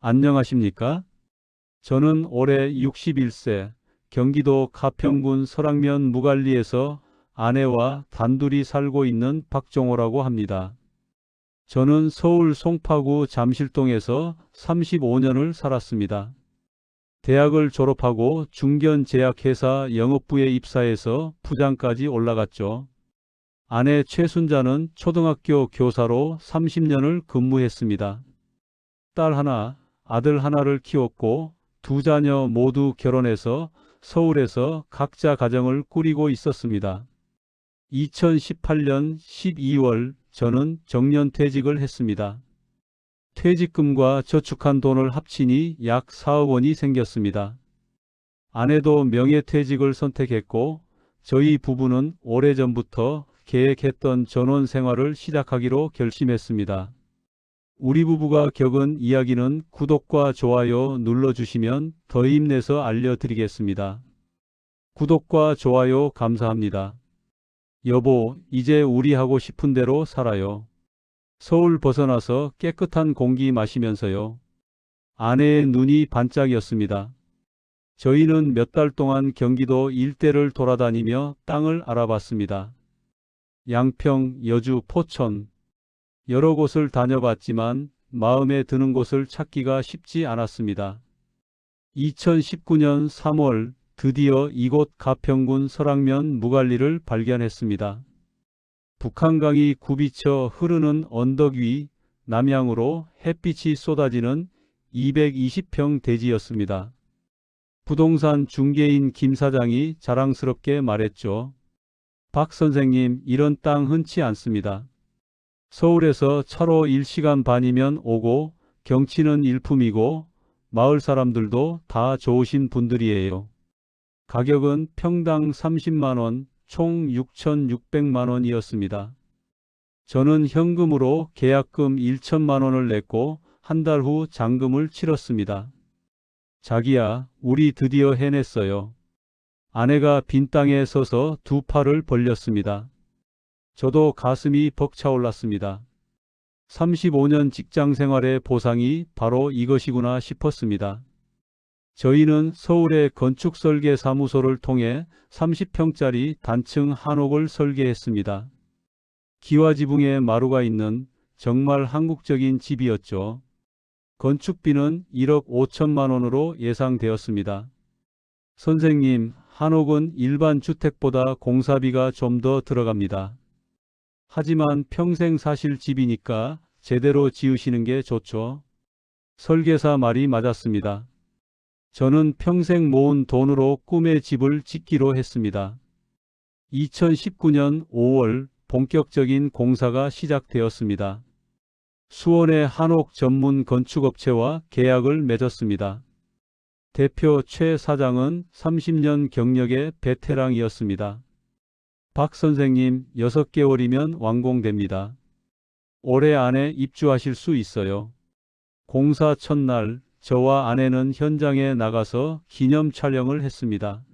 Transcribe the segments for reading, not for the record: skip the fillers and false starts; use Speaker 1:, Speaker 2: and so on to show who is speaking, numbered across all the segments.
Speaker 1: 안녕하십니까? 저는 올해 61세, 경기도 가평군 설악면 무갈리에서 아내와 단둘이 살고 있는 박종호라고 합니다. 저는 서울 송파구 잠실동에서 35년을 살았습니다. 대학을 졸업하고 중견제약회사 영업부에 입사해서 부장까지 올라갔죠. 아내 최순자는 초등학교 교사로 30년을 근무했습니다. 딸 하나, 아들 하나를 키웠고 두 자녀 모두 결혼해서 서울에서 각자 가정을 꾸리고 있었습니다. 2018년 12월 저는 정년퇴직을 했습니다. 퇴직금과 저축한 돈을 합치니 약 4억 원이 생겼습니다. 아내도 명예퇴직을 선택했고 저희 부부는 오래전부터 계획했던 전원 생활을 시작하기로 결심했습니다. 우리 부부가 겪은 이야기는 구독과 좋아요 눌러주시면 더 힘내서 알려드리겠습니다. 구독과 좋아요 감사합니다. 여보, 이제 우리 하고 싶은 대로 살아요. 서울 벗어나서 깨끗한 공기 마시면서요. 아내의 눈이 반짝이었습니다. 저희는 몇 달 동안 경기도 일대를 돌아다니며 땅을 알아봤습니다. 양평, 여주, 포천 여러 곳을 다녀봤지만 마음에 드는 곳을 찾기가 쉽지 않았습니다. 2019년 3월 드디어 이곳 가평군 설악면 무갈리를 발견했습니다. 북한강이 굽이쳐 흐르는 언덕 위 남향으로 햇빛이 쏟아지는 220평 대지였습니다. 부동산 중개인 김 사장이 자랑스럽게 말했죠. 박 선생님, 이런 땅 흔치 않습니다. 서울에서 차로 1시간 반이면 오고 경치는 일품이고 마을 사람들도 다 좋으신 분들이에요. 가격은 평당 30만 원, 총 6,600만 원이었습니다. 저는 현금으로 계약금 1천만 원을 냈고 한 달 후 잔금을 치렀습니다. 자기야, 우리 드디어 해냈어요. 아내가 빈 땅에 서서 두 팔을 벌렸습니다. 저도 가슴이 벅차올랐습니다. 35년 직장 생활의 보상이 바로 이것이구나 싶었습니다. 저희는 서울의 건축설계사무소를 통해 30평짜리 단층 한옥을 설계했습니다. 기와지붕에 마루가 있는 정말 한국적인 집이었죠. 건축비는 1억 5천만 원으로 예상되었습니다. 선생님, 한옥은 일반 주택보다 공사비가 좀 더 들어갑니다. 하지만 평생 사실 집이니까 제대로 지으시는 게 좋죠. 설계사 말이 맞았습니다. 저는 평생 모은 돈으로 꿈의 집을 짓기로 했습니다. 2019년 5월 본격적인 공사가 시작되었습니다. 수원의 한옥 전문 건축업체와 계약을 맺었습니다. 대표 최 사장은 30년 경력의 베테랑이었습니다. 박 선생님, 6개월이면 완공됩니다. 올해 안에 입주하실 수 있어요. 공사 첫날 저와 아내는 현장에 나가서 기념 촬영을 했습니다.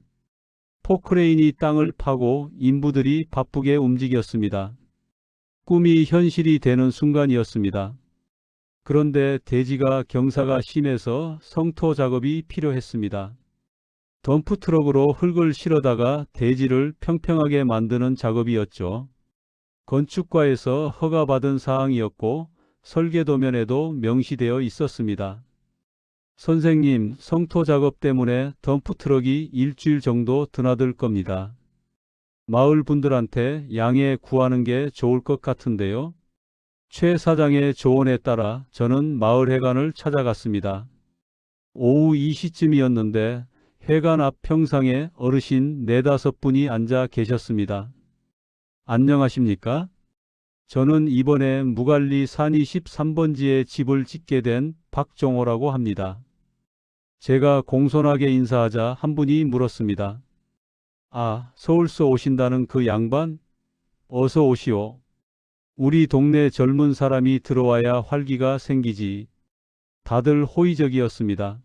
Speaker 1: 포크레인이 땅을 파고 인부들이 바쁘게 움직였습니다. 꿈이 현실이 되는 순간이었습니다. 그런데 대지가 경사가 심해서 성토 작업이 필요했습니다. 덤프트럭으로 흙을 실어다가 대지를 평평하게 만드는 작업이었죠. 건축과에서 허가받은 사항이었고 설계도면에도 명시되어 있었습니다. 선생님, 성토 작업 때문에 덤프트럭이 일주일 정도 드나들 겁니다. 마을 분들한테 양해 구하는 게 좋을 것 같은데요. 최 사장의 조언에 따라 저는 마을 회관을 찾아갔습니다. 오후 2시쯤이었는데 회관 앞 평상에 어르신 4-5분이 앉아 계셨습니다. 안녕하십니까? 저는 이번에 무갈리 산 23번지에 집을 짓게 된 박종호라고 합니다. 제가 공손하게 인사하자 한 분이 물었습니다. 아, 서울서 오신다는 그 양반? 어서 오시오. 우리 동네 젊은 사람이 들어와야 활기가 생기지. 다들 호의적이었습니다.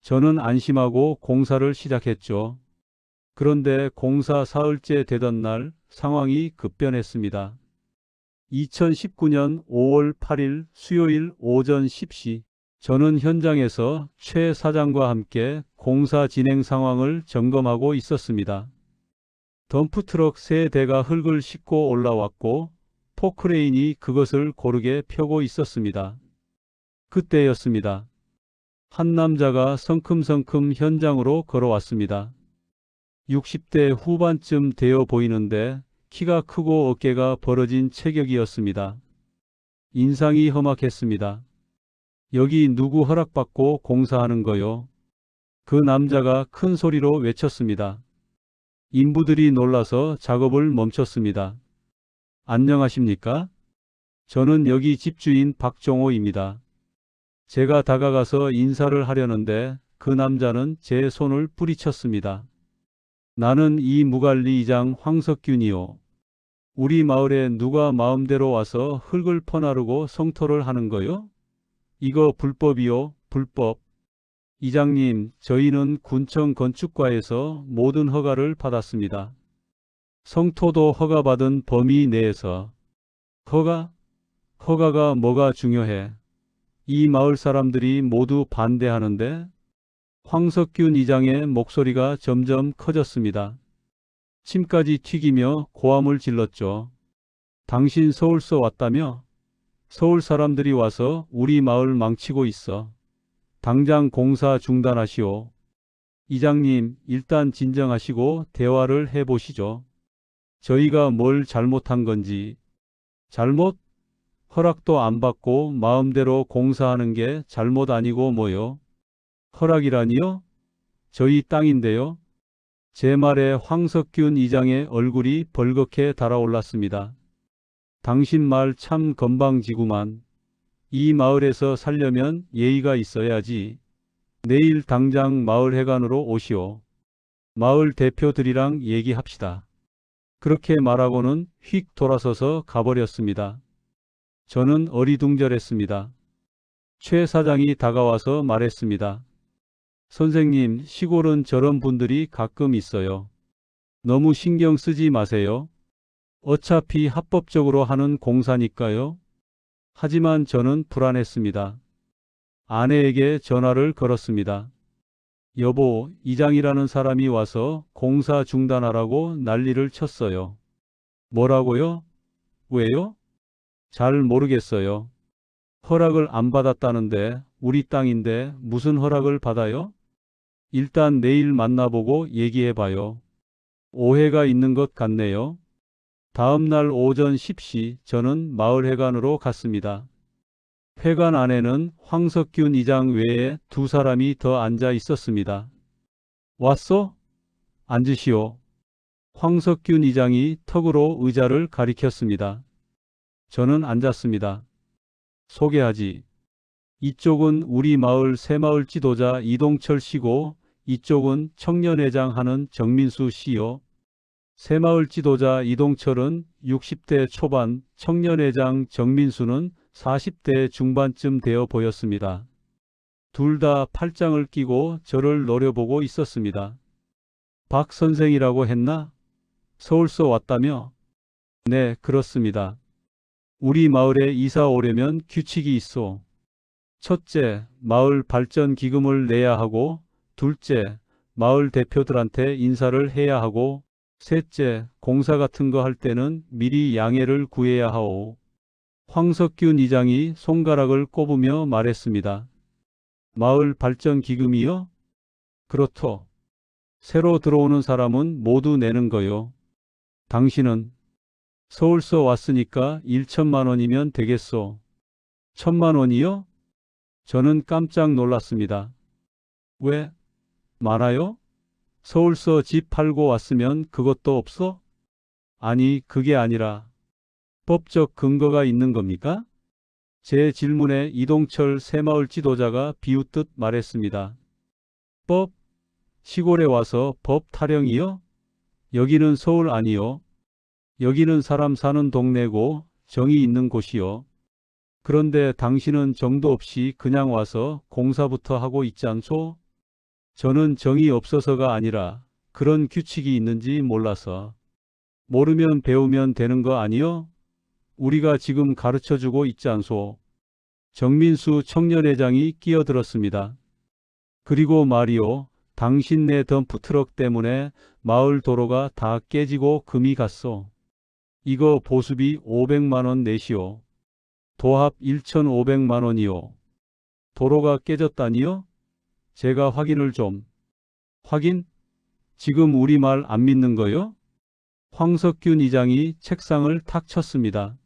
Speaker 1: 저는 안심하고 공사를 시작했죠. 그런데 공사 사흘째 되던 날 상황이 급변했습니다. 2019년 5월 8일 수요일 오전 10시 저는 현장에서 최 사장과 함께 공사 진행 상황을 점검하고 있었습니다. 덤프트럭 3대가 흙을 싣고 올라왔고 포크레인이 그것을 고르게 펴고 있었습니다. 그때였습니다. 한 남자가 성큼성큼 현장으로 걸어왔습니다. 60대 후반쯤 되어 보이는데 키가 크고 어깨가 벌어진 체격이었습니다. 인상이 험악했습니다. 여기 누구 허락받고 공사하는 거요? 그 남자가 큰 소리로 외쳤습니다. 인부들이 놀라서 작업을 멈췄습니다. 안녕하십니까? 저는 여기 집주인 박종호입니다. 제가 다가가서 인사를 하려는데 그 남자는 제 손을 뿌리쳤습니다. 나는 이 무갈리 이장 황석균이요. 우리 마을에 누가 마음대로 와서 흙을 퍼나르고 성토를 하는 거요? 이거 불법이요, 불법. 이장님, 저희는 군청 건축과에서 모든 허가를 받았습니다. 성토도 허가받은 범위 내에서. 허가? 허가가 뭐가 중요해? 이 마을 사람들이 모두 반대하는데? 황석균 이장의 목소리가 점점 커졌습니다. 침까지 튀기며 고함을 질렀죠. 당신 서울서 왔다며? 서울 사람들이 와서 우리 마을 망치고 있어. 당장 공사 중단하시오. 이장님, 일단 진정하시고 대화를 해보시죠. 저희가 뭘 잘못한 건지. 잘못? 허락도 안 받고 마음대로 공사하는 게 잘못 아니고 뭐요? 허락이라니요? 저희 땅인데요. 제 말에 황석균 이장의 얼굴이 벌겋게 달아올랐습니다. 당신 말 참 건방지구만. 이 마을에서 살려면 예의가 있어야지. 내일 당장 마을 회관으로 오시오. 마을 대표들이랑 얘기합시다. 그렇게 말하고는 휙 돌아서서 가버렸습니다. 저는 어리둥절했습니다. 최 사장이 다가와서 말했습니다. 선생님, 시골은 저런 분들이 가끔 있어요. 너무 신경 쓰지 마세요. 어차피 합법적으로 하는 공사니까요. 하지만 저는 불안했습니다. 아내에게 전화를 걸었습니다. 여보, 이장이라는 사람이 와서 공사 중단하라고 난리를 쳤어요. 뭐라고요? 왜요? 잘 모르겠어요. 허락을 안 받았다는데 우리 땅인데 무슨 허락을 받아요? 일단 내일 만나보고 얘기해봐요. 오해가 있는 것 같네요. 다음 날 오전 10시 저는 마을회관으로 갔습니다. 회관 안에는 황석균 이장 외에 2사람이 더 앉아 있었습니다. 왔어? 앉으시오. 황석균 이장이 턱으로 의자를 가리켰습니다. 저는 앉았습니다. 소개하지. 이쪽은 우리 마을 새마을 지도자 이동철 씨고 이쪽은 청년회장 하는 정민수 씨요. 새마을 지도자 이동철은 60대 초반, 청년회장 정민수는 40대 중반쯤 되어 보였습니다. 둘 다 팔짱을 끼고 저를 노려보고 있었습니다. 박 선생이라고 했나? 서울서 왔다며? 네, 그렇습니다. 우리 마을에 이사 오려면 규칙이 있어. 첫째, 마을 발전 기금을 내야 하고, 둘째, 마을 대표들한테 인사를 해야 하고, 셋째, 공사 같은 거 할 때는 미리 양해를 구해야 하오. 황석균 이장이 손가락을 꼽으며 말했습니다. 마을 발전 기금이요? 그렇소. 새로 들어오는 사람은 모두 내는 거요. 당신은? 서울서 왔으니까 1천만 원이면 되겠소. 1천만 원이요? 저는 깜짝 놀랐습니다. 왜? 많아요? 서울서 집 팔고 왔으면 그것도 없어? 아니, 그게 아니라 법적 근거가 있는 겁니까? 제 질문에 이동철 새마을 지도자가 비웃듯 말했습니다. 법? 시골에 와서 법 타령이요? 여기는 서울 아니요. 여기는 사람 사는 동네고 정이 있는 곳이요. 그런데 당신은 정도 없이 그냥 와서 공사부터 하고 있지 않소? 저는 정이 없어서가 아니라 그런 규칙이 있는지 몰라서. 모르면 배우면 되는 거 아니요? 우리가 지금 가르쳐주고 있지 않소? 정민수 청년회장이 끼어들었습니다. 그리고 말이오, 당신네 덤프트럭 때문에 마을 도로가 다 깨지고 금이 갔소. 이거 보수비 500만 원 내시오. 도합 1,500만 원이요. 도로가 깨졌다니요? 제가 확인을 좀. 확인? 지금 우리 말 안 믿는 거요? 황석균 이장이 책상을 탁 쳤습니다.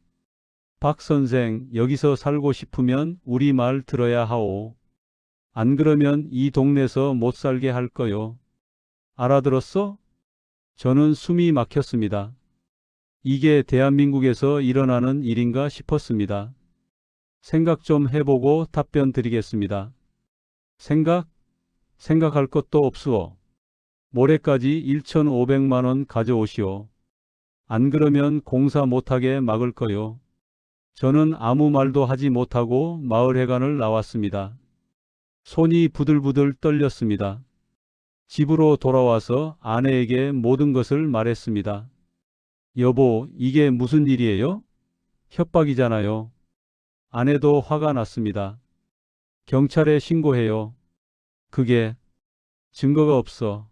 Speaker 1: 박 선생, 여기서 살고 싶으면 우리 말 들어야 하오. 안 그러면 이 동네에서 못 살게 할 거요. 알아들었어? 저는 숨이 막혔습니다. 이게 대한민국에서 일어나는 일인가 싶었습니다. 생각 좀 해보고 답변 드리겠습니다. 생각할 것도 없수어. 모레까지 1,500만 원 가져오시오. 안 그러면 공사 못하게 막을 거요. 저는 아무 말도 하지 못하고 마을회관을 나왔습니다. 손이 부들부들 떨렸습니다. 집으로 돌아와서 아내에게 모든 것을 말했습니다. 여보, 이게 무슨 일이에요? 협박이잖아요. 아내도 화가 났습니다. 경찰에 신고해요. 그게 증거가 없어.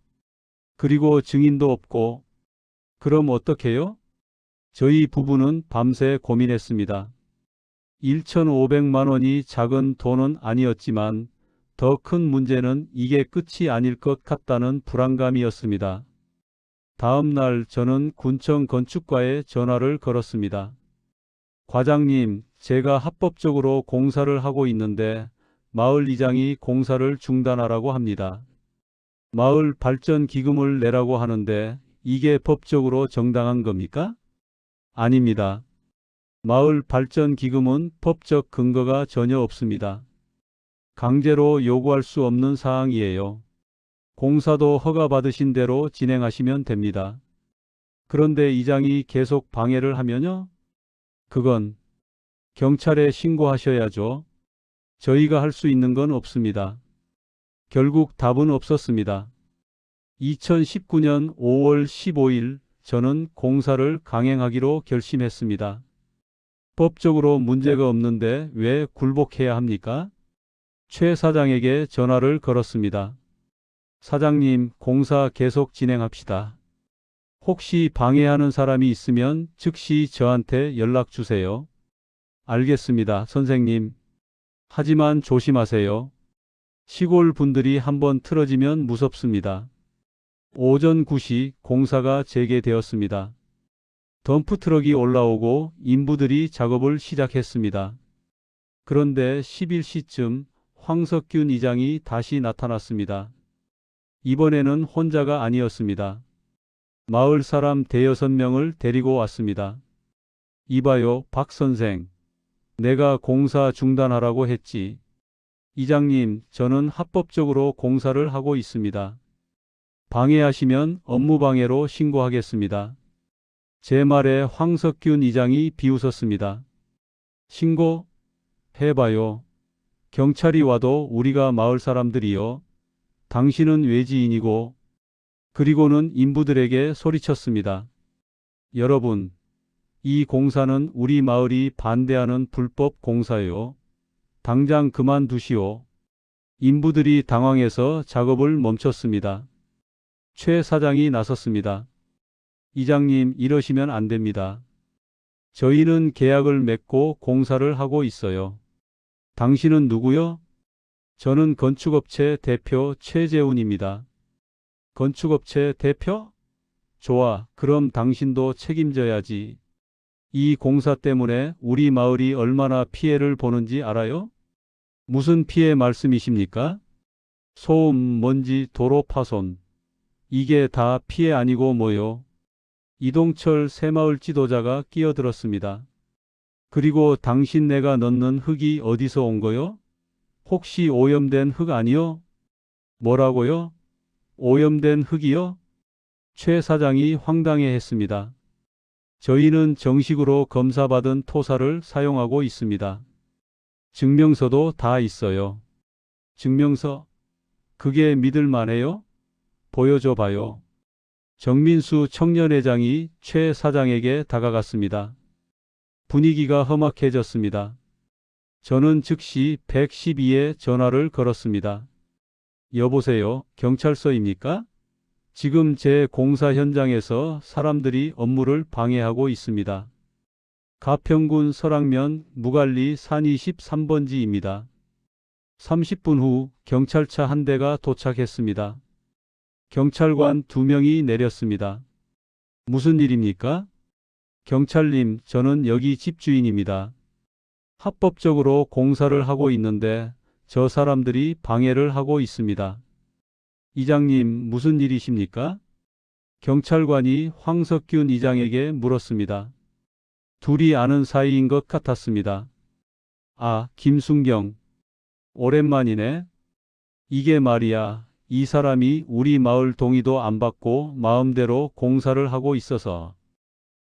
Speaker 1: 그리고 증인도 없고. 그럼 어떡해요? 저희 부부는 밤새 고민했습니다. 1,500만 원이 작은 돈은 아니었지만 더 큰 문제는 이게 끝이 아닐 것 같다는 불안감이었습니다. 다음 날 저는 군청 건축과에 전화를 걸었습니다. 과장님, 제가 합법적으로 공사를 하고 있는데 마을 이장이 공사를 중단하라고 합니다. 마을 발전 기금을 내라고 하는데 이게 법적으로 정당한 겁니까? 아닙니다. 마을 발전 기금은 법적 근거가 전혀 없습니다. 강제로 요구할 수 없는 사항이에요. 공사도 허가받으신 대로 진행하시면 됩니다. 그런데 이장이 계속 방해를 하면요? 그건 경찰에 신고하셔야죠. 저희가 할 수 있는 건 없습니다. 결국 답은 없었습니다. 2019년 5월 15일 저는 공사를 강행하기로 결심했습니다. 법적으로 문제가 없는데 왜 굴복해야 합니까? 최 사장에게 전화를 걸었습니다. 사장님, 공사 계속 진행합시다. 혹시 방해하는 사람이 있으면 즉시 저한테 연락 주세요. 알겠습니다, 선생님. 하지만 조심하세요. 시골 분들이 한번 틀어지면 무섭습니다. 오전 9시 공사가 재개되었습니다. 덤프트럭이 올라오고 인부들이 작업을 시작했습니다. 그런데 11시쯤 황석균 이장이 다시 나타났습니다. 이번에는 혼자가 아니었습니다. 마을 사람 대여섯 명을 데리고 왔습니다. 이봐요, 박 선생. 내가 공사 중단하라고 했지. 이장님, 저는 합법적으로 공사를 하고 있습니다. 방해하시면 업무방해로 신고하겠습니다. 제 말에 황석균 이장이 비웃었습니다. 신고? 해봐요. 경찰이 와도 우리가 마을 사람들이요. 당신은 외지인이고. 그리고는 인부들에게 소리쳤습니다. 여러분, 이 공사는 우리 마을이 반대하는 불법 공사요. 당장 그만두시오. 인부들이 당황해서 작업을 멈췄습니다. 최 사장이 나섰습니다. 이장님, 이러시면 안 됩니다. 저희는 계약을 맺고 공사를 하고 있어요. 당신은 누구요? 저는 건축업체 대표 최재훈입니다. 건축업체 대표? 좋아, 그럼 당신도 책임져야지. 이 공사 때문에 우리 마을이 얼마나 피해를 보는지 알아요? 무슨 피해 말씀이십니까? 소음, 먼지, 도로 파손. 이게 다 피해 아니고 뭐요? 이동철 새마을 지도자가 끼어들었습니다. 그리고 당신네가 넣는 흙이 어디서 온 거요? 혹시 오염된 흙 아니요? 뭐라고요? 오염된 흙이요? 최 사장이 황당해했습니다. 저희는 정식으로 검사받은 토사를 사용하고 있습니다. 증명서도 다 있어요. 증명서? 그게 믿을 만해요? 보여줘 봐요. 정민수 청년회장이 최 사장에게 다가갔습니다. 분위기가 험악해졌습니다. 저는 즉시 112에 전화를 걸었습니다. 여보세요, 경찰서입니까? 지금 제 공사 현장에서 사람들이 업무를 방해하고 있습니다. 가평군 설악면 무갈리 산 23번지입니다. 30분 후 경찰차 한 대가 도착했습니다. 경찰관 2명이 내렸습니다. 무슨 일입니까? 경찰님, 저는 여기 집주인입니다. 합법적으로 공사를 하고 있는데 저 사람들이 방해를 하고 있습니다. 이장님, 무슨 일이십니까? 경찰관이 황석균 이장에게 물었습니다. 둘이 아는 사이인 것 같았습니다. 아, 김순경. 오랜만이네. 이게 말이야. 이 사람이 우리 마을 동의도 안 받고 마음대로 공사를 하고 있어서.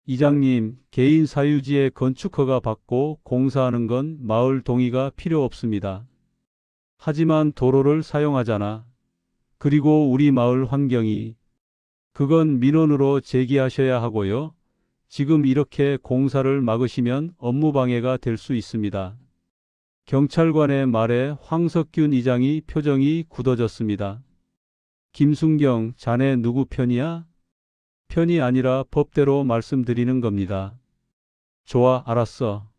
Speaker 1: 이장님, 개인 사유지에 건축허가 받고 공사하는 건 마을 동의가 필요 없습니다. 하지만 도로를 사용하잖아. 그리고 우리 마을 환경이. 그건 민원으로 제기하셔야 하고요. 지금 이렇게 공사를 막으시면 업무방해가 될 수 있습니다. 경찰관의 말에 황석균 이장이 표정이 굳어졌습니다. 김순경, 자네 누구 편이야? 편이 아니라 법대로 말씀드리는 겁니다. 좋아, 알았어.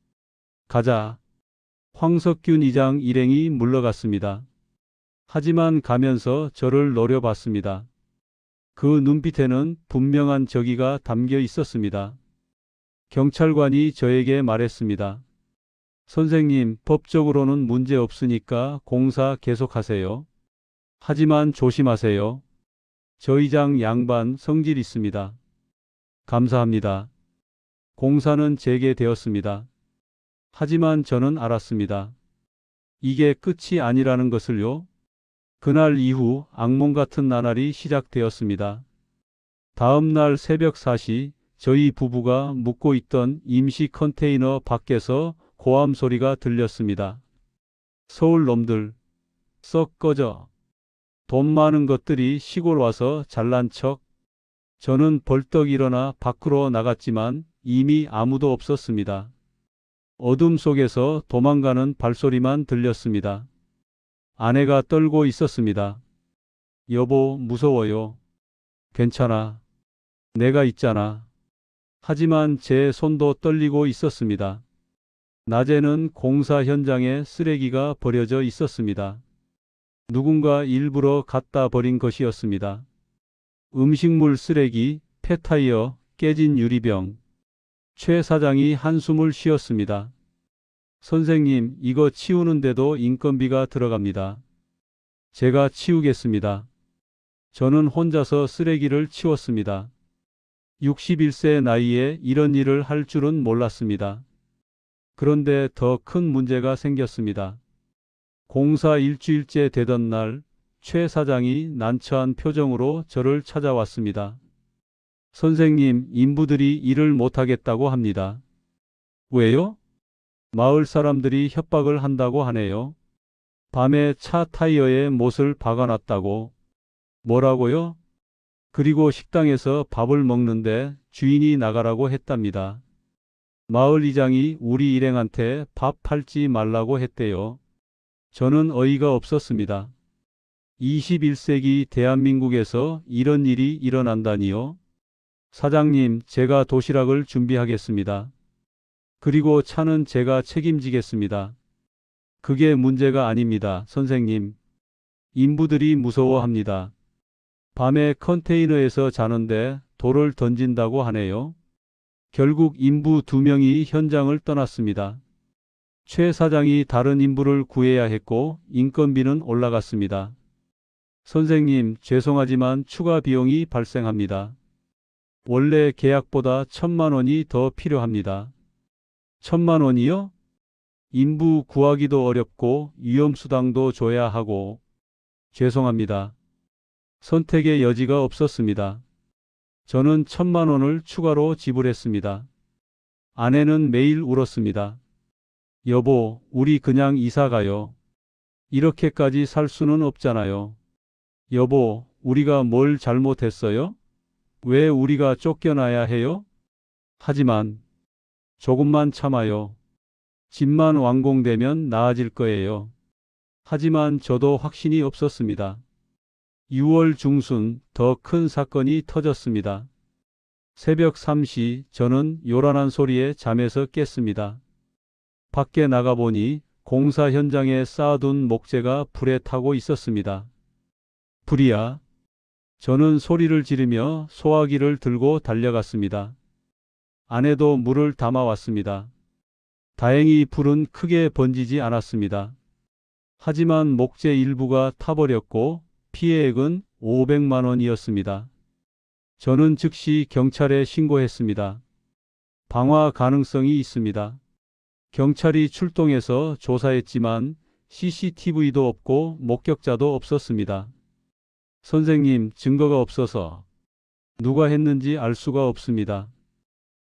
Speaker 1: 가자. 황석균 이장 일행이 물러갔습니다. 하지만 가면서 저를 노려봤습니다. 그 눈빛에는 분명한 적의가 담겨 있었습니다. 경찰관이 저에게 말했습니다. 선생님, 법적으로는 문제 없으니까 공사 계속하세요. 하지만 조심하세요. 저 이장 양반 성질 있습니다. 감사합니다. 공사는 재개되었습니다. 하지만 저는 알았습니다. 이게 끝이 아니라는 것을요. 그날 이후 악몽 같은 나날이 시작되었습니다. 다음 날 새벽 4시 저희 부부가 묵고 있던 임시 컨테이너 밖에서 고함 소리가 들렸습니다. 서울 놈들, 썩 꺼져. 돈 많은 것들이 시골 와서 잘난 척. 저는 벌떡 일어나 밖으로 나갔지만 이미 아무도 없었습니다. 어둠 속에서 도망가는 발소리만 들렸습니다. 아내가 떨고 있었습니다. 여보, 무서워요. 괜찮아. 내가 있잖아. 하지만 제 손도 떨리고 있었습니다. 낮에는 공사 현장에 쓰레기가 버려져 있었습니다. 누군가 일부러 갖다 버린 것이었습니다. 음식물 쓰레기, 폐타이어, 깨진 유리병. 최 사장이 한숨을 쉬었습니다. 선생님, 이거 치우는데도 인건비가 들어갑니다. 제가 치우겠습니다. 저는 혼자서 쓰레기를 치웠습니다. 61세 나이에 이런 일을 할 줄은 몰랐습니다. 그런데 더 큰 문제가 생겼습니다. 공사 일주일째 되던 날, 최 사장이 난처한 표정으로 저를 찾아왔습니다. 선생님, 인부들이 일을 못하겠다고 합니다. 왜요? 마을 사람들이 협박을 한다고 하네요. 밤에 차 타이어에 못을 박아놨다고. 뭐라고요? 그리고 식당에서 밥을 먹는데 주인이 나가라고 했답니다. 마을 이장이 우리 일행한테 밥 팔지 말라고 했대요. 저는 어이가 없었습니다. 21세기 대한민국에서 이런 일이 일어난다니요? 사장님, 제가 도시락을 준비하겠습니다. 그리고 차는 제가 책임지겠습니다. 그게 문제가 아닙니다, 선생님. 인부들이 무서워합니다. 밤에 컨테이너에서 자는데 돌을 던진다고 하네요. 결국 인부 2명이 현장을 떠났습니다. 최 사장이 다른 인부를 구해야 했고 인건비는 올라갔습니다. 선생님, 죄송하지만 추가 비용이 발생합니다. 원래 계약보다 1,000만 원이 더 필요합니다. 1,000만 원이요? 인부 구하기도 어렵고 위험수당도 줘야 하고. 죄송합니다. 선택의 여지가 없었습니다. 저는 1,000만 원을 추가로 지불했습니다. 아내는 매일 울었습니다. 여보, 우리 그냥 이사 가요. 이렇게까지 살 수는 없잖아요. 여보, 우리가 뭘 잘못했어요? 왜 우리가 쫓겨나야 해요? 하지만 조금만 참아요. 집만 완공되면 나아질 거예요. 하지만 저도 확신이 없었습니다. 6월 중순 더 큰 사건이 터졌습니다. 새벽 3시 저는 요란한 소리에 잠에서 깼습니다. 밖에 나가보니 공사 현장에 쌓아둔 목재가 불에 타고 있었습니다. 불이야. 저는 소리를 지르며 소화기를 들고 달려갔습니다. 안에도 물을 담아왔습니다. 다행히 불은 크게 번지지 않았습니다. 하지만 목재 일부가 타버렸고 피해액은 500만 원이었습니다. 저는 즉시 경찰에 신고했습니다. 방화 가능성이 있습니다. 경찰이 출동해서 조사했지만 CCTV도 없고 목격자도 없었습니다. 선생님, 증거가 없어서 누가 했는지 알 수가 없습니다.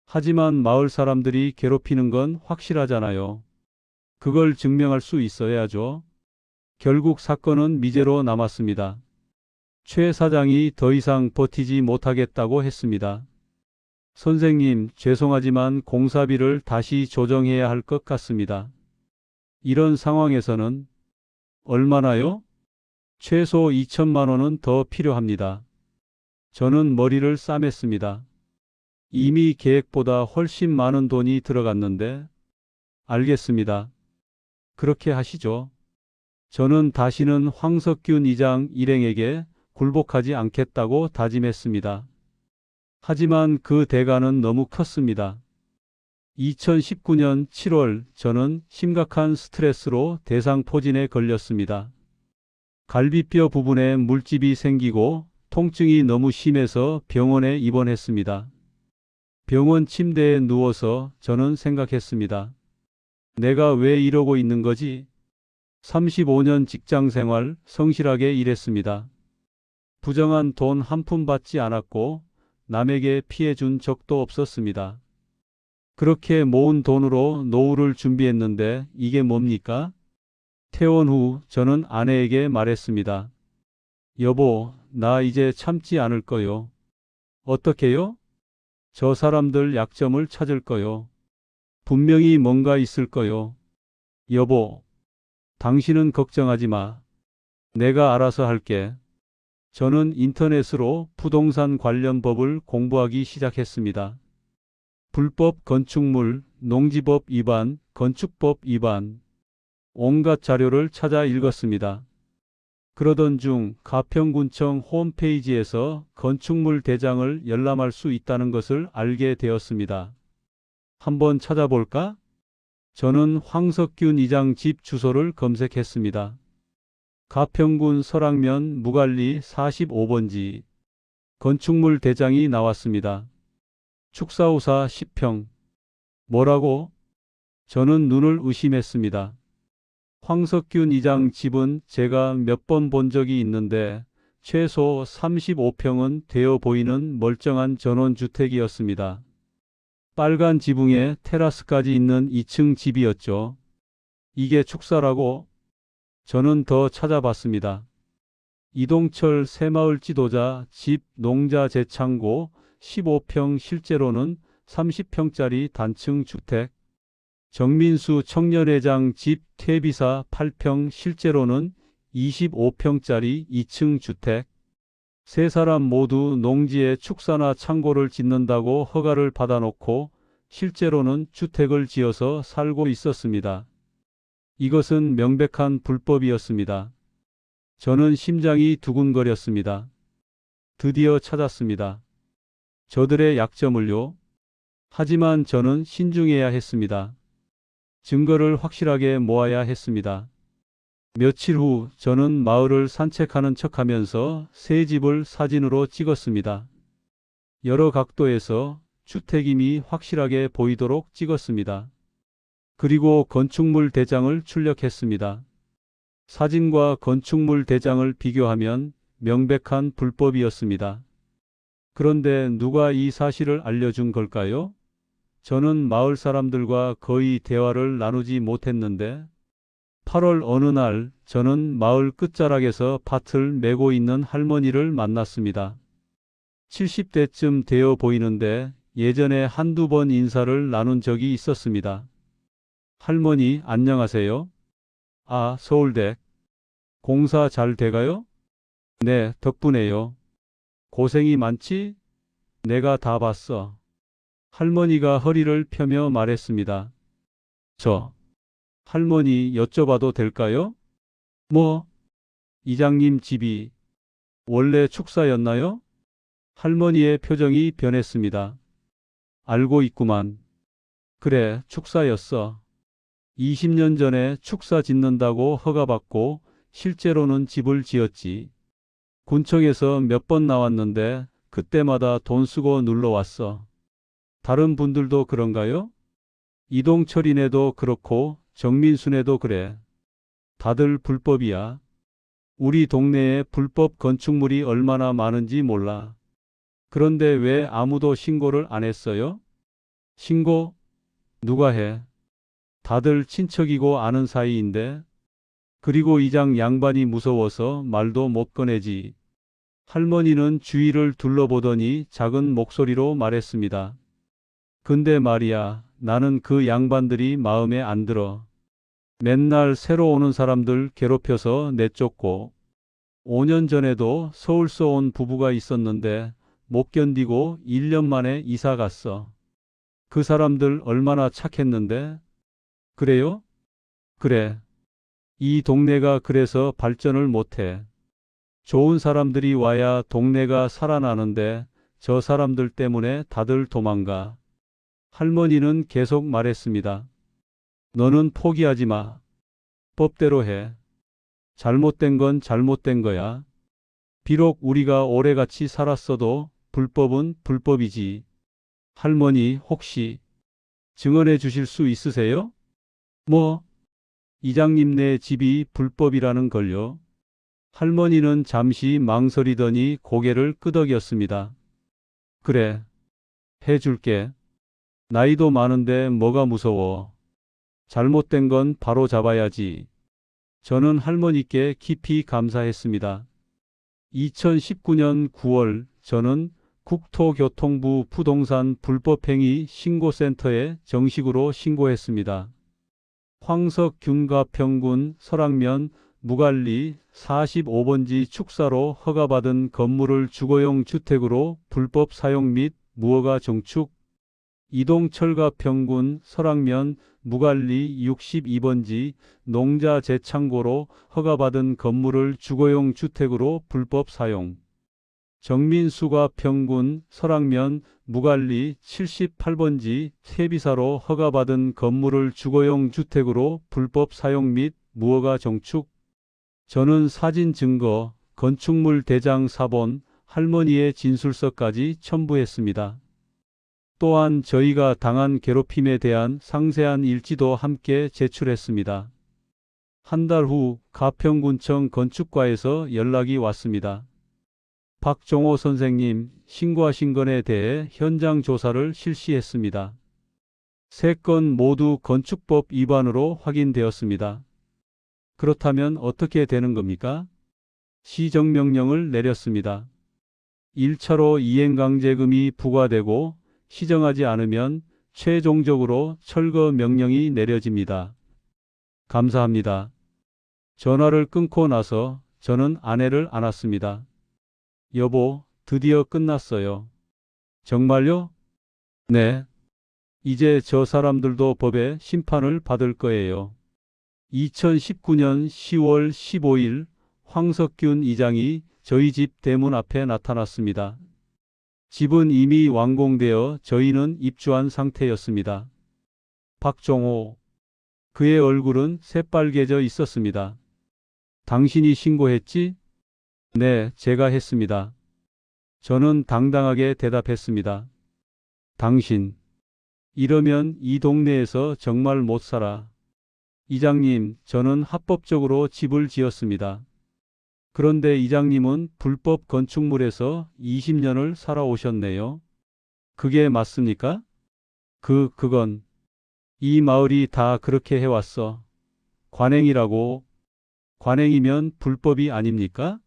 Speaker 1: 하지만 마을 사람들이 괴롭히는 건 확실하잖아요. 그걸 증명할 수 있어야죠. 결국 사건은 미제로 남았습니다. 최 사장이 더 이상 버티지 못하겠다고 했습니다. 선생님, 죄송하지만 공사비를 다시 조정해야 할 것 같습니다. 이런 상황에서는 얼마나요? 최소 2천만 원은 더 필요합니다. 저는 머리를 싸맸습니다. 이미 계획보다 훨씬 많은 돈이 들어갔는데. 알겠습니다. 그렇게 하시죠. 저는 다시는 황석균 이장 일행에게 굴복하지 않겠다고 다짐했습니다. 하지만 그 대가는 너무 컸습니다. 2019년 7월 저는 심각한 스트레스로 대상포진에 걸렸습니다. 갈비뼈 부분에 물집이 생기고 통증이 너무 심해서 병원에 입원했습니다. 병원 침대에 누워서 저는 생각했습니다. 내가 왜 이러고 있는 거지? 35년 직장 생활 성실하게 일했습니다. 부정한 돈 한 푼 받지 않았고 남에게 피해 준 적도 없었습니다. 그렇게 모은 돈으로 노후를 준비했는데 이게 뭡니까? 퇴원 후 저는 아내에게 말했습니다. 여보, 나 이제 참지 않을 거요. 어떻게요? 저 사람들 약점을 찾을 거요. 분명히 뭔가 있을 거요. 여보, 당신은 걱정하지 마. 내가 알아서 할게. 저는 인터넷으로 부동산 관련 법을 공부하기 시작했습니다. 불법 건축물, 농지법 위반, 건축법 위반, 온갖 자료를 찾아 읽었습니다. 그러던 중 가평군청 홈페이지에서 건축물 대장을 열람할 수 있다는 것을 알게 되었습니다. 한번 찾아볼까? 저는 황석균 이장 집 주소를 검색했습니다. 가평군 설악면 무갈리 45번지. 건축물 대장이 나왔습니다. 축사호사 10평. 뭐라고? 저는 눈을 의심했습니다. 황석균 이장 집은 제가 몇 번 본 적이 있는데 최소 35평은 되어 보이는 멀쩡한 전원주택이었습니다. 빨간 지붕에 테라스까지 있는 2층 집이었죠. 이게 축사라고? 저는 더 찾아봤습니다. 이동철 새마을 지도자 집 농자 재창고 15평, 실제로는 30평짜리 단층 주택. 정민수 청년회장 집 퇴비사 8평, 실제로는 25평짜리 2층 주택. 세 사람 모두 농지에 축사나 창고를 짓는다고 허가를 받아놓고 실제로는 주택을 지어서 살고 있었습니다. 이것은 명백한 불법이었습니다. 저는 심장이 두근거렸습니다. 드디어 찾았습니다. 저들의 약점을요. 하지만 저는 신중해야 했습니다. 증거를 확실하게 모아야 했습니다. 며칠 후 저는 마을을 산책하는 척하면서 새 집을 사진으로 찍었습니다. 여러 각도에서 주택임이 확실하게 보이도록 찍었습니다. 그리고 건축물 대장을 출력했습니다. 사진과 건축물 대장을 비교하면 명백한 불법이었습니다. 그런데 누가 이 사실을 알려준 걸까요? 저는 마을 사람들과 거의 대화를 나누지 못했는데 8월 어느 날 저는 마을 끝자락에서 밭을 메고 있는 할머니를 만났습니다. 70대쯤 되어 보이는데 예전에 한두 번 인사를 나눈 적이 있었습니다. 할머니, 안녕하세요. 아, 서울대. 공사 잘 돼가요? 네, 덕분에요. 고생이 많지? 내가 다 봤어. 할머니가 허리를 펴며 말했습니다. 저, 할머니 여쭤봐도 될까요? 뭐, 이장님 집이 원래 축사였나요? 할머니의 표정이 변했습니다. 알고 있구만. 그래, 축사였어. 20년 전에 축사 짓는다고 허가받고 실제로는 집을 지었지. 군청에서 몇 번 나왔는데 그때마다 돈 쓰고 눌러 왔어. 다른 분들도 그런가요? 이동철이네도 그렇고 정민수네도 그래. 다들 불법이야. 우리 동네에 불법 건축물이 얼마나 많은지 몰라. 그런데 왜 아무도 신고를 안 했어요? 신고? 누가 해? 다들 친척이고 아는 사이인데. 그리고 이장 양반이 무서워서 말도 못 꺼내지. 할머니는 주위를 둘러보더니 작은 목소리로 말했습니다. 근데 말이야, 나는 그 양반들이 마음에 안 들어. 맨날 새로 오는 사람들 괴롭혀서 내쫓고, 5년 전에도 서울서 온 부부가 있었는데 못 견디고 1년 만에 이사 갔어. 그 사람들 얼마나 착했는데? 그래요? 그래. 이 동네가 그래서 발전을 못해. 좋은 사람들이 와야 동네가 살아나는데 저 사람들 때문에 다들 도망가. 할머니는 계속 말했습니다. 너는 포기하지 마. 법대로 해. 잘못된 건 잘못된 거야. 비록 우리가 오래같이 살았어도 불법은 불법이지. 할머니 혹시 증언해 주실 수 있으세요? 뭐? 이장님네 집이 불법이라는 걸요. 할머니는 잠시 망설이더니 고개를 끄덕였습니다. 그래, 해줄게. 나이도 많은데 뭐가 무서워. 잘못된 건 바로 잡아야지. 저는 할머니께 깊이 감사했습니다. 2019년 9월 저는 국토교통부 부동산 불법행위 신고센터에 정식으로 신고했습니다. 황석균 가평군 설악면 무갈리 45번지 축사로 허가받은 건물을 주거용 주택으로 불법 사용 및 무허가 정축, 이동철 가평군 설악면 무갈리 62번지 농자 재창고로 허가받은 건물을 주거용 주택으로 불법 사용, 정민수 가평군 설악면 무갈리 78번지 퇴비사로 허가받은 건물을 주거용 주택으로 불법 사용 및 무허가 정축. 저는 사진 증거, 건축물 대장 사본, 할머니의 진술서까지 첨부했습니다. 또한 저희가 당한 괴롭힘에 대한 상세한 일지도 함께 제출했습니다. 한 달 후 가평군청 건축과에서 연락이 왔습니다. 박종호 선생님, 신고하신 건에 대해 현장 조사를 실시했습니다. 3건 모두 건축법 위반으로 확인되었습니다. 그렇다면 어떻게 되는 겁니까? 시정명령을 내렸습니다. 1차로 이행강제금이 부과되고 시정하지 않으면 최종적으로 철거 명령이 내려집니다. 감사합니다. 전화를 끊고 나서 저는 아내를 안았습니다. 여보, 드디어 끝났어요. 정말요? 네. 이제 저 사람들도 법의 심판을 받을 거예요. 2019년 10월 15일 황석균 이장이 저희 집 대문 앞에 나타났습니다. 집은 이미 완공되어 저희는 입주한 상태였습니다. 박종호. 그의 얼굴은 새빨개져 있었습니다. 당신이 신고했지? 네, 제가 했습니다. 저는 당당하게 대답했습니다. 당신. 이러면 이 동네에서 정말 못 살아. 이장님, 저는 합법적으로 집을 지었습니다. 그런데 이장님은 불법 건축물에서 20년을 살아오셨네요. 그게 맞습니까? 그건 이 마을이 다 그렇게 해왔어. 관행이라고. 관행이면 불법이 아닙니까?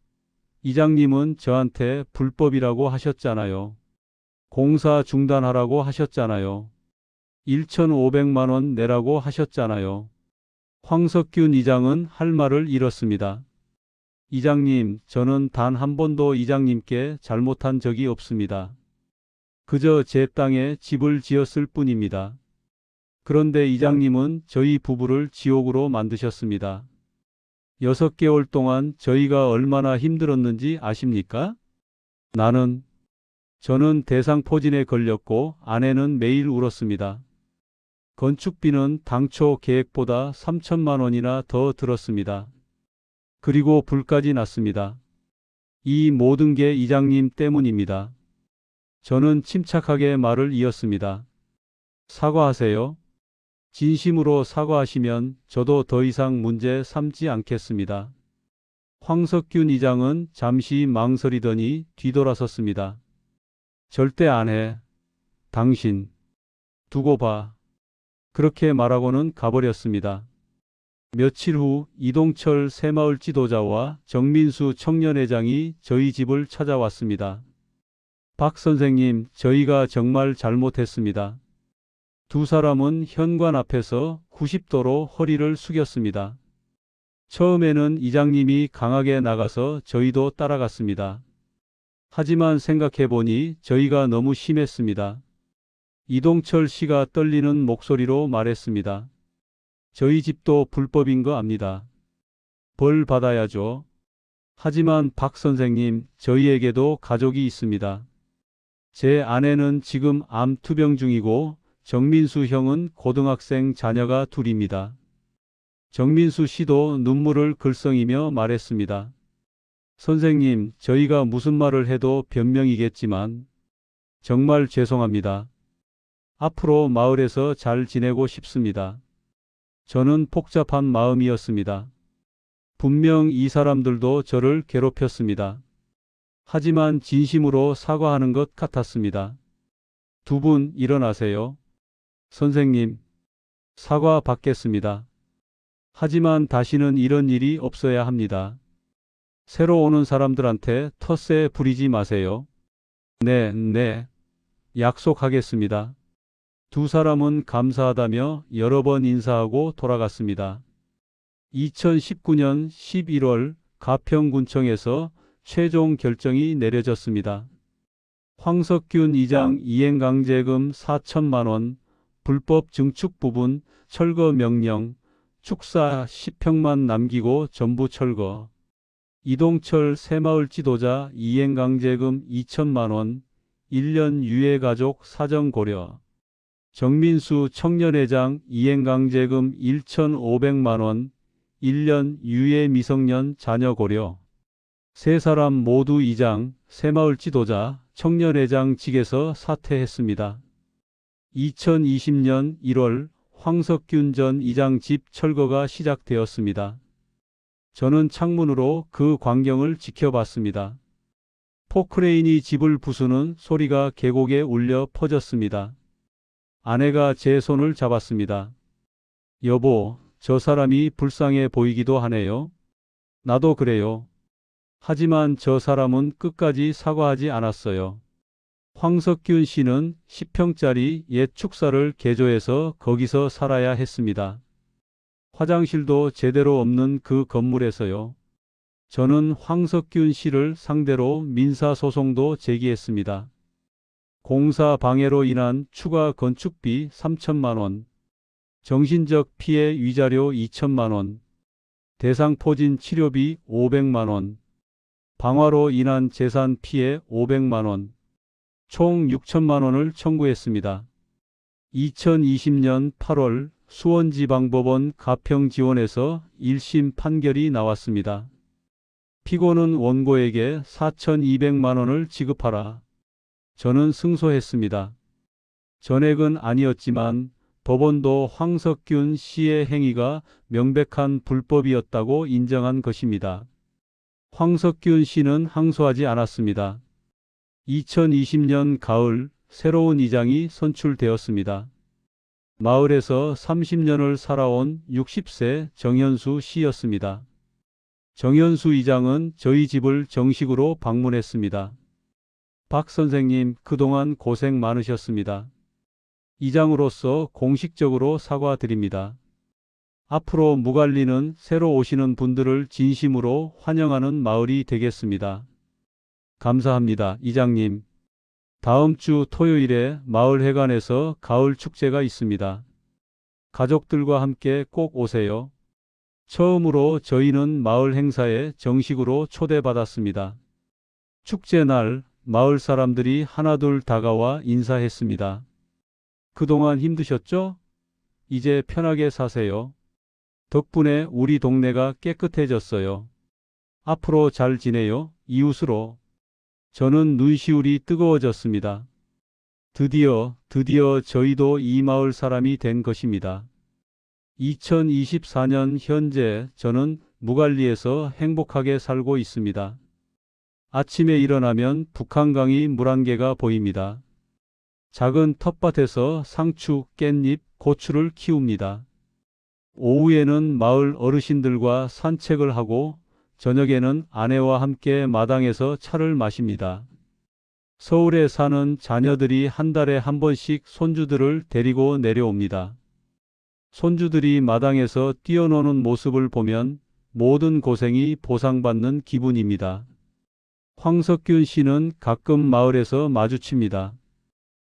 Speaker 1: 이장님은 저한테 불법이라고 하셨잖아요. 공사 중단하라고 하셨잖아요. 1,500만 원 내라고 하셨잖아요. 황석균 이장은 할 말을 잃었습니다. 이장님, 저는 단 한 번도 이장님께 잘못한 적이 없습니다. 그저 제 땅에 집을 지었을 뿐입니다. 그런데 이장님은 저희 부부를 지옥으로 만드셨습니다. 6개월 동안 저희가 얼마나 힘들었는지 아십니까? 저는 대상포진에 걸렸고 아내는 매일 울었습니다. 건축비는 당초 계획보다 3천만 원이나 더 들었습니다. 그리고 불까지 났습니다. 이 모든 게 이장님 때문입니다. 저는 침착하게 말을 이었습니다. 사과하세요. 진심으로 사과하시면 저도 더 이상 문제 삼지 않겠습니다. 황석균 이장은 잠시 망설이더니 뒤돌아섰습니다. 절대 안 해. 당신. 두고 봐. 그렇게 말하고는 가버렸습니다. 며칠 후 이동철 새마을 지도자와 정민수 청년회장이 저희 집을 찾아왔습니다. 박 선생님, 저희가 정말 잘못했습니다. 두 사람은 현관 앞에서 90도로 허리를 숙였습니다. 처음에는 이장님이 강하게 나가서 저희도 따라갔습니다. 하지만 생각해보니 저희가 너무 심했습니다. 이동철 씨가 떨리는 목소리로 말했습니다. 저희 집도 불법인 거 압니다. 벌 받아야죠. 하지만 박 선생님, 저희에게도 가족이 있습니다. 제 아내는 지금 암 투병 중이고 정민수 형은 고등학생 자녀가 둘입니다. 정민수 씨도 눈물을 글썽이며 말했습니다. 선생님, 저희가 무슨 말을 해도 변명이겠지만 정말 죄송합니다. 앞으로 마을에서 잘 지내고 싶습니다. 저는 복잡한 마음이었습니다. 분명 이 사람들도 저를 괴롭혔습니다. 하지만 진심으로 사과하는 것 같았습니다. 두 분 일어나세요. 선생님, 사과 받겠습니다. 하지만 다시는 이런 일이 없어야 합니다. 새로 오는 사람들한테 텃세 부리지 마세요. 네, 약속하겠습니다. 두 사람은 감사하다며 여러 번 인사하고 돌아갔습니다. 2019년 11월 가평군청에서 최종 결정이 내려졌습니다. 황석균 이장 이행강제금 4천만 원, 불법 증축 부분 철거 명령, 축사 10평만 남기고 전부 철거. 이동철 새마을 지도자 이행강제금 2천만 원, 1년 유해 가족 사정 고려. 정민수 청년회장 이행강제금 1,500만 원, 1년 유해 미성년 자녀 고려. 세 사람 모두 이장, 새마을 지도자, 청년회장 직에서 사퇴했습니다. 2020년 1월 황석균 전 이장 집 철거가 시작되었습니다. 저는 창문으로 그 광경을 지켜봤습니다. 포크레인이 집을 부수는 소리가 계곡에 울려 퍼졌습니다. 아내가 제 손을 잡았습니다. 여보, 저 사람이 불쌍해 보이기도 하네요. 나도 그래요. 하지만 저 사람은 끝까지 사과하지 않았어요. 황석균 씨는 10평짜리 옛 축사를 개조해서 거기서 살아야 했습니다. 화장실도 제대로 없는 그 건물에서요. 저는 황석균 씨를 상대로 민사소송도 제기했습니다. 공사 방해로 인한 추가 건축비 3천만 원, 정신적 피해 위자료 2천만 원, 대상포진 치료비 500만 원, 방화로 인한 재산 피해 500만 원, 총 6천만 원을 청구했습니다. 2020년 8월 수원지방법원 가평지원에서 1심 판결이 나왔습니다. 피고는 원고에게 4,200만 원을 지급하라. 저는 승소했습니다. 전액은 아니었지만 법원도 황석균 씨의 행위가 명백한 불법이었다고 인정한 것입니다. 황석균 씨는 항소하지 않았습니다. 2020년 가을 새로운 이장이 선출되었습니다. 마을에서 30년을 살아온 60세 정현수 씨였습니다. 정현수 이장은 저희 집을 정식으로 방문했습니다. 박 선생님, 그동안 고생 많으셨습니다. 이장으로서 공식적으로 사과드립니다. 앞으로 무갈리는 새로 오시는 분들을 진심으로 환영하는 마을이 되겠습니다. 감사합니다, 이장님. 다음 주 토요일에 마을회관에서 가을 축제가 있습니다. 가족들과 함께 꼭 오세요. 처음으로 저희는 마을 행사에 정식으로 초대받았습니다. 축제 날 마을 사람들이 하나둘 다가와 인사했습니다. 그동안 힘드셨죠? 이제 편하게 사세요. 덕분에 우리 동네가 깨끗해졌어요. 앞으로 잘 지내요. 이웃으로. 저는 눈시울이 뜨거워졌습니다. 드디어 저희도 이 마을 사람이 된 것입니다. 2024년 현재 저는 무갈리에서 행복하게 살고 있습니다. 아침에 일어나면 북한강이 물안개가 보입니다. 작은 텃밭에서 상추, 깻잎, 고추를 키웁니다. 오후에는 마을 어르신들과 산책을 하고 저녁에는 아내와 함께 마당에서 차를 마십니다. 서울에 사는 자녀들이 한 달에 한 번씩 손주들을 데리고 내려옵니다. 손주들이 마당에서 뛰어노는 모습을 보면 모든 고생이 보상받는 기분입니다. 황석균 씨는 가끔 마을에서 마주칩니다.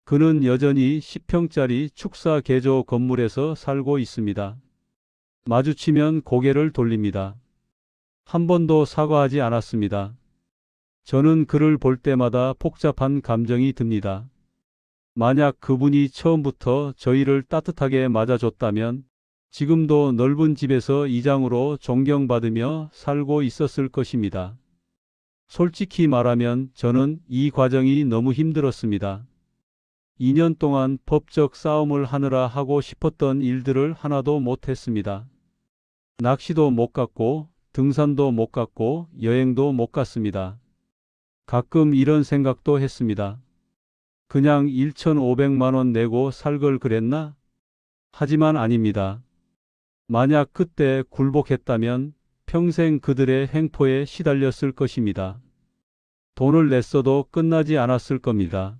Speaker 1: 그는 여전히 10평짜리 축사 개조 건물에서 살고 있습니다. 마주치면 고개를 돌립니다. 한 번도 사과하지 않았습니다. 저는 그를 볼 때마다 복잡한 감정이 듭니다. 만약 그분이 처음부터 저희를 따뜻하게 맞아줬다면 지금도 넓은 집에서 이장으로 존경받으며 살고 있었을 것입니다. 솔직히 말하면 저는 이 과정이 너무 힘들었습니다. 2년 동안 법적 싸움을 하느라 하고 싶었던 일들을 하나도 못했습니다. 낚시도 못 갔고 등산도 못 갔고 여행도 못 갔습니다. 가끔 이런 생각도 했습니다. 그냥 1,500만 원 내고 살 걸 그랬나? 하지만 아닙니다. 만약 그때 굴복했다면 평생 그들의 횡포에 시달렸을 것입니다. 돈을 냈어도 끝나지 않았을 겁니다.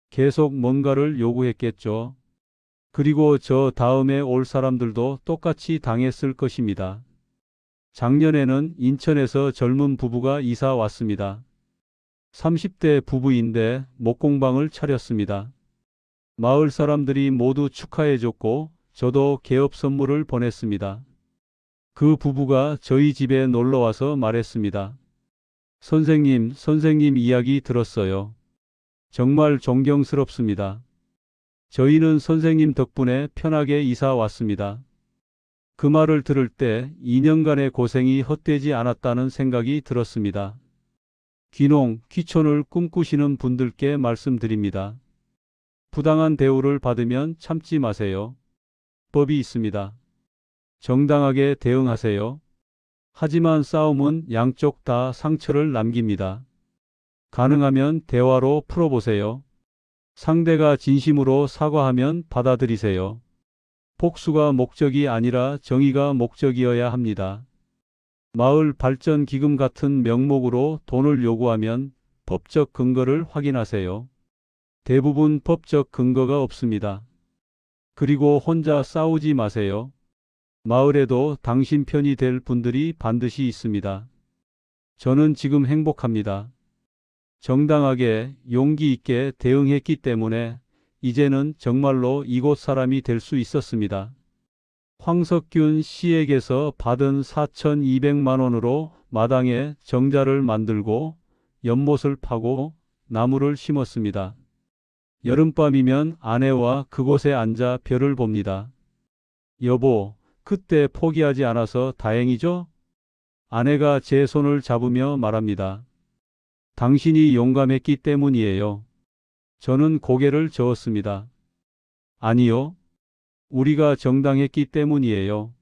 Speaker 1: 계속 뭔가를 요구했겠죠. 그리고 저 다음에 올 사람들도 똑같이 당했을 것입니다. 작년에는 인천에서 젊은 부부가 이사 왔습니다. 30대 부부인데 목공방을 차렸습니다. 마을 사람들이 모두 축하해줬고 저도 개업 선물을 보냈습니다. 그 부부가 저희 집에 놀러와서 말했습니다. 선생님 이야기 들었어요. 정말 존경스럽습니다. 저희는 선생님 덕분에 편하게 이사 왔습니다. 그 말을 들을 때 2년간의 고생이 헛되지 않았다는 생각이 들었습니다. 귀농, 귀촌을 꿈꾸시는 분들께 말씀드립니다. 부당한 대우를 받으면 참지 마세요. 법이 있습니다. 정당하게 대응하세요. 하지만 싸움은 양쪽 다 상처를 남깁니다. 가능하면 대화로 풀어보세요. 상대가 진심으로 사과하면 받아들이세요. 복수가 목적이 아니라 정의가 목적이어야 합니다. 마을 발전 기금 같은 명목으로 돈을 요구하면 법적 근거를 확인하세요. 대부분 법적 근거가 없습니다. 그리고 혼자 싸우지 마세요. 마을에도 당신 편이 될 분들이 반드시 있습니다. 저는 지금 행복합니다. 정당하게 용기 있게 대응했기 때문에 이제는 정말로 이곳 사람이 될 수 있었습니다. 황석균 씨에게서 받은 4,200만 원으로 마당에 정자를 만들고 연못을 파고 나무를 심었습니다. 여름밤이면 아내와 그곳에 앉아 별을 봅니다. 여보, 그때 포기하지 않아서 다행이죠? 아내가 제 손을 잡으며 말합니다. 당신이 용감했기 때문이에요. 저는 고개를 저었습니다. 아니요. 우리가 정당했기 때문이에요.